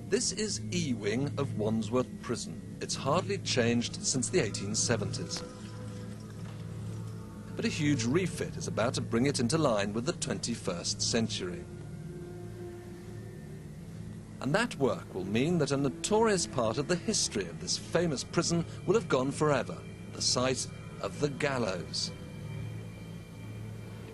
This is E-Wing of Wandsworth Prison. It's hardly changed since the 1870s. But a huge refit is about to bring it into line with the 21st century. And that work will mean that a notorious part of the history of this famous prison will have gone forever, the site of the gallows.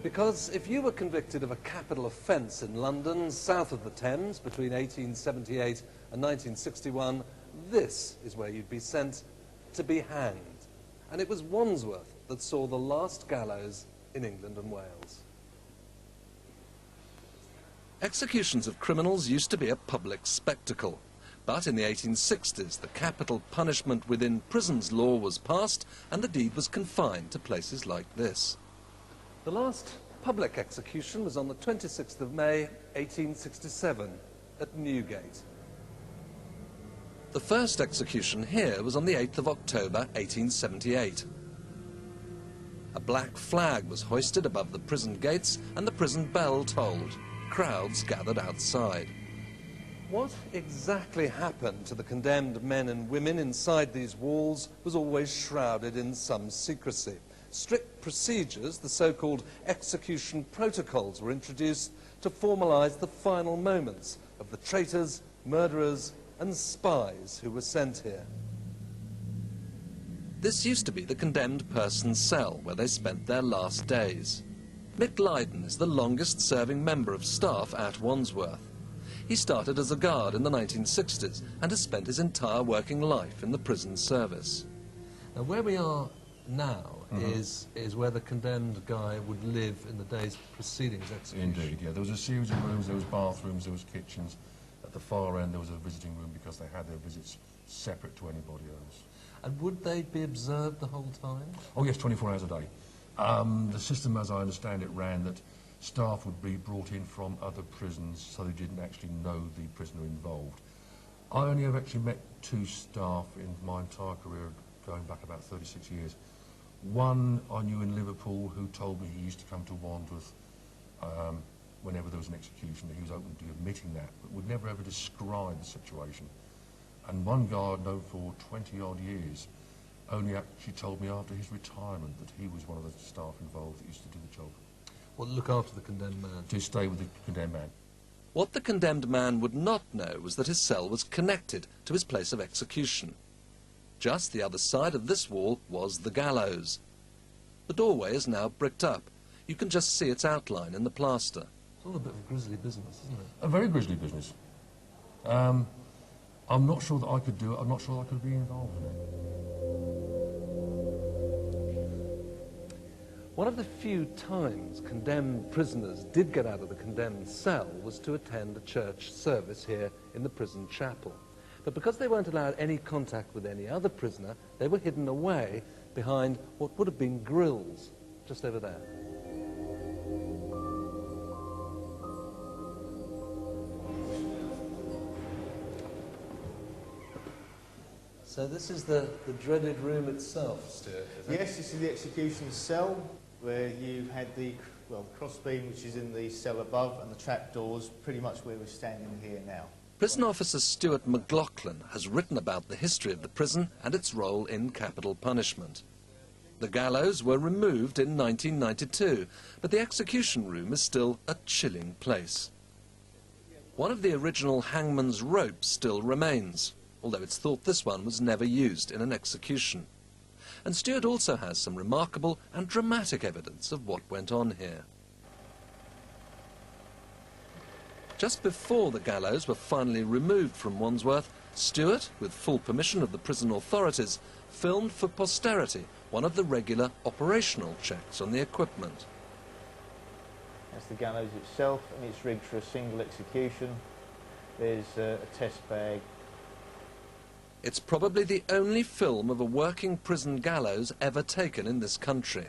Because if you were convicted of a capital offence in London, south of the Thames, between 1878 and 1961, this is where you'd be sent to be hanged. And it was Wandsworth that saw the last gallows in England and Wales. Executions of criminals used to be a public spectacle. But in the 1860s, the capital punishment within prisons law was passed, and the deed was confined to places like this. The last public execution was on the 26th of May, 1867, at Newgate. The first execution here was on the 8th of October, 1878. A black flag was hoisted above the prison gates, and the prison bell tolled. Crowds gathered outside. What exactly happened to the condemned men and women inside these walls was always shrouded in some secrecy. Strict procedures, the so-called execution protocols, were introduced to formalise the final moments of the traitors, murderers and spies who were sent here. This used to be the condemned person's cell, where they spent their last days. Mick Lydon is the longest-serving member of staff at Wandsworth. He started as a guard in the 1960s and has spent his entire working life in the prison service. Now, where we are now is where the condemned guy would live in the days preceding his execution. Indeed, yeah. There was a series of rooms, there was bathrooms, there was kitchens. At the far end there was a visiting room because they had their visits separate to anybody else. And would they be observed the whole time? Oh yes, 24 hours a day. The system, as I understand it, ran that staff would be brought in from other prisons so they didn't actually know the prisoner involved. I only have actually met two staff in my entire career, going back about 36 years. One I knew in Liverpool who told me he used to come to Wandsworth whenever there was an execution. He was open to admitting that, but would never ever describe the situation. And one guy I'd known for 20-odd years only actually told me after his retirement that he was one of the staff involved that used to do the job. Well, look after the condemned man. To stay with the condemned man. What the condemned man would not know was that his cell was connected to his place of execution. Just the other side of this wall was the gallows. The doorway is now bricked up. You can just see its outline in the plaster. It's all a bit of grisly business, isn't it? A very grisly business. I'm not sure that I could do it. I'm not sure I could be involved in it. One of the few times condemned prisoners did get out of the condemned cell was to attend a church service here in the prison chapel. But because they weren't allowed any contact with any other prisoner, they were hidden away behind what would have been grills, just over there. So this is the dreaded room itself, Stuart, is it? Yes, this is the execution cell, where you had the crossbeam, which is in the cell above, and the trapdoors, pretty much where we're standing here now. Prison officer Stuart McLaughlin has written about the history of the prison and its role in capital punishment. The gallows were removed in 1992, but the execution room is still a chilling place. One of the original hangman's ropes still remains, although it's thought this one was never used in an execution. And Stuart also has some remarkable and dramatic evidence of what went on here. Just before the gallows were finally removed from Wandsworth, Stuart, with full permission of the prison authorities, filmed for posterity one of the regular operational checks on the equipment. That's the gallows itself, and it's rigged for a single execution. There's a test bag. It's probably the only film of a working prison gallows ever taken in this country,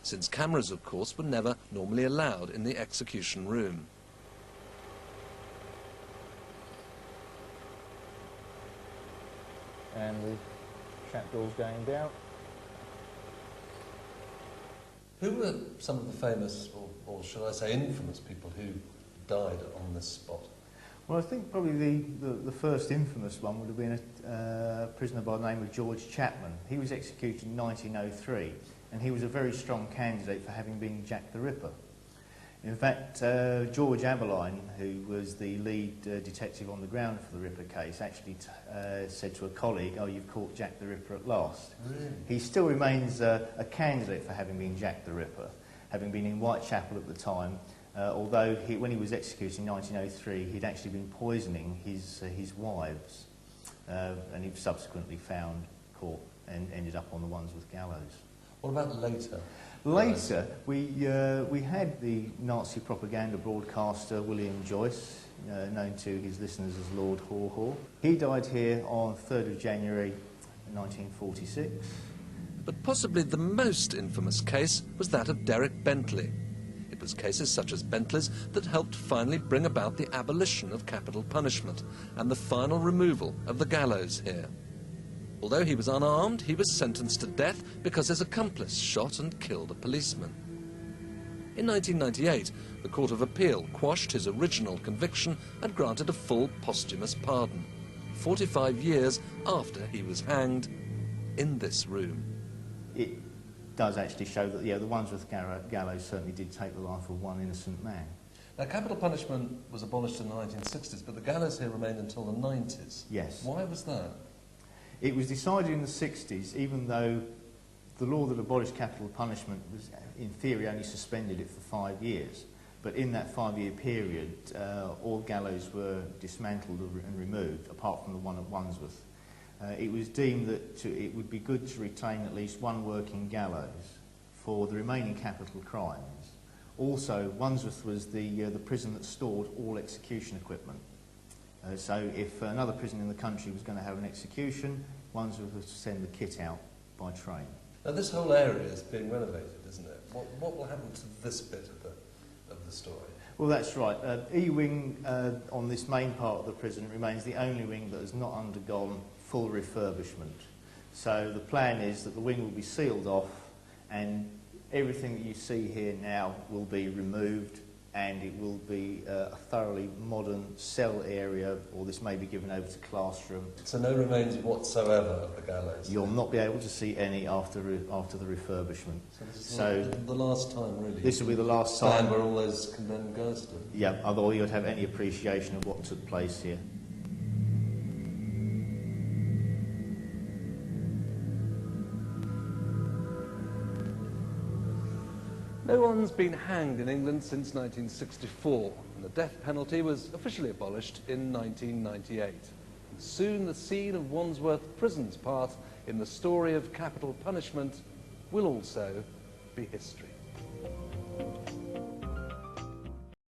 since cameras, of course, were never normally allowed in the execution room. And the trapdoors going down. Who were some of the famous, or should I say infamous, people who died on this spot? Well, I think probably the first infamous one would have been a prisoner by the name of George Chapman. He was executed in 1903, and he was a very strong candidate for having been Jack the Ripper. In fact, George Aberline, who was the lead detective on the ground for the Ripper case, actually said to a colleague, "Oh, you've caught Jack the Ripper at last." Really? He still remains a candidate for having been Jack the Ripper, having been in Whitechapel at the time, although when he was executed in 1903, he'd actually been poisoning his wives, and he was subsequently found, caught, and ended up on the Wandsworth gallows. What about later? Later, we had the Nazi propaganda broadcaster William Joyce, known to his listeners as Lord Haw Haw. He died here on 3rd of January 1946. But possibly the most infamous case was that of Derek Bentley. It was cases such as Bentley's that helped finally bring about the abolition of capital punishment and the final removal of the gallows here. Although he was unarmed, he was sentenced to death because his accomplice shot and killed a policeman. In 1998, the Court of Appeal quashed his original conviction and granted a full posthumous pardon, 45 years after he was hanged in this room. It does actually show that, the Wandsworth gallows certainly did take the life of one innocent man. Now, capital punishment was abolished in the 1960s, but the gallows here remained until the 90s. Yes. Why was that? It was decided in the 60s, even though the law that abolished capital punishment was, in theory, only suspended it for 5 years. But in that 5-year period, all gallows were dismantled and removed, apart from the one at Wandsworth. It was deemed that it would be good to retain at least one working gallows for the remaining capital crimes. Also, Wandsworth was the prison that stored all execution equipment. So if another prison in the country was going to have an execution, Wandsworth was to send the kit out by train. Now, this whole area is being renovated, isn't it? What will happen to this bit of the story? Well, that's right. E-wing on this main part of the prison remains the only wing that has not undergone full refurbishment. So the plan is that the wing will be sealed off and everything that you see here now will be removed, and it will be a thoroughly modern cell area, or this may be given over to classroom. So no remains whatsoever of the gallows? You'll not be able to see any after the refurbishment. So this is the last time, really? This will be the last time. Stand where all those condemned guys stood? Yeah, although you'd have any appreciation of what took place here. No one's been hanged in England since 1964, and the death penalty was officially abolished in 1998. And soon the scene of Wandsworth Prison's part in the story of capital punishment will also be history.